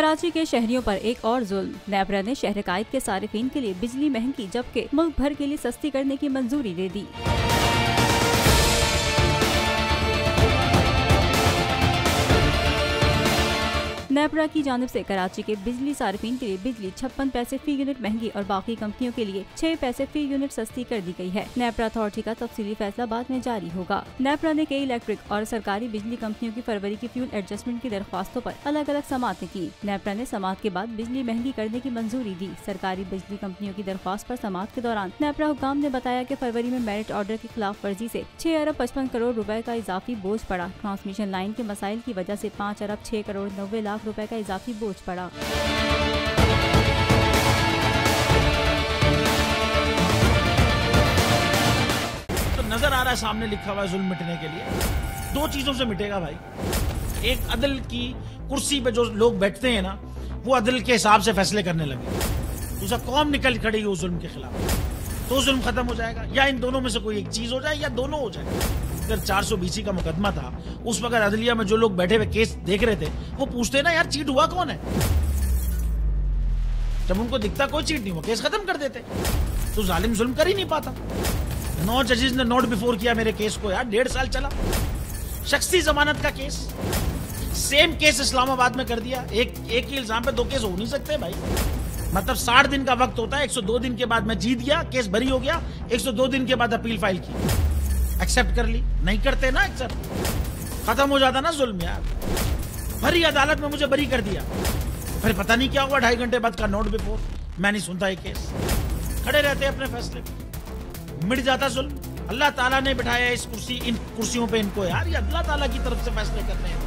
कराची के शहरियों पर एक और जुल्म। नेपरा ने शहर कायद के सारिफीन के लिए बिजली महंगी जबकि मुल्क भर के लिए सस्ती करने की मंजूरी दे दी। नेपरा की जानिब से कराची के बिजली सार्फिन के लिए बिजली 56 पैसे फी यूनिट महंगी और बाकी कंपनियों के लिए 6 पैसे फी यूनिट सस्ती कर दी गई है। नेपरा अथॉरिटी का तफसीली फैसला बाद में जारी होगा। नेपरा ने कई इलेक्ट्रिक और सरकारी बिजली कंपनियों की फरवरी की फ्यूल एडजस्टमेंट की दरख्वास्तों पर अलग अलग समाअतें की। नेपरा ने समाअत के बाद बिजली महंगी करने की मंजूरी दी। सरकारी बिजली कंपनियों की दरख्वास्त पर समाअत के दौरान नेपरा हुकाम ने बताया कि फरवरी में मेरिट ऑर्डर की खिलाफ वर्जी से 6 अरब 55 करोड़ रुपए का इजाफी बोझ पड़ा। ट्रांसमिशन लाइन के मसाइल की वजह से 5 अरब 6 करोड़ 90 लाख रुपए का इजाफी बोझ पड़ा। तो नजर आ रहा है सामने लिखा हुआ है जुल्म मिटने के लिए। दो चीजों से मिटेगा भाई। एक, अदल की कुर्सी पे जो लोग बैठते हैं ना, वो अदल के हिसाब से फैसले करने लगे। दूसरा, कौम निकल खड़ी उस जुल्म के खिलाफ, तो जुल्म खत्म हो जाएगा। या इन दोनों में से कोई एक चीज हो जाए या दोनों हो जाए। अगर 420 का मुकदमा था, उस वक्त अदलिया में जो लोग बैठे हुए केस देख रहे थे, वो पूछते ना यार चीट हुआ कौन है। जब उनको दिखता कोई चीट नहीं, वो केस खत्म कर देते। तो जालिम जुल्म कर ही नहीं पाता। 9 जजेस ने नोट बिफोर किया मेरे केस को यार, 1.5 साल चला। शख्सी जमानत का केस, सेम केस इस्लामाबाद में कर दिया। एक ही इल्जाम पे 2 केस हो नहीं सकते भाई। मतलब 60 दिन का वक्त होता है। 102 दिन के बाद मैं जीत गया, केस बरी हो गया। 102 दिन के बाद अपील फाइल की, एक्सेप्ट कर ली। नहीं करते ना एक्सेप्ट, खत्म हो जाता ना जुल्म यार। भरी अदालत में मुझे बरी कर दिया, फिर पता नहीं क्या हुआ 2.5 घंटे बाद का नोट बिफोर। मैं नहीं सुनता ये केस, खड़े रहते अपने फैसले पे, मिट जाता जुल्म। अल्लाह ताला ने बिठाया इन कुर्सियों पे इनको यार, ये अल्लाह ताला की तरफ से फैसले करने हैं।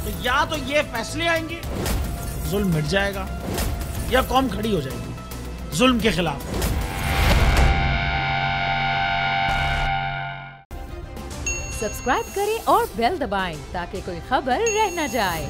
तो या तो ये फैसले आएंगे, जुल्म मिट जाएगा, या कौम खड़ी हो जाएगी जुल्म के खिलाफ। सब्सक्राइब करें और बेल दबाएं ताकि कोई खबर रह न जाए।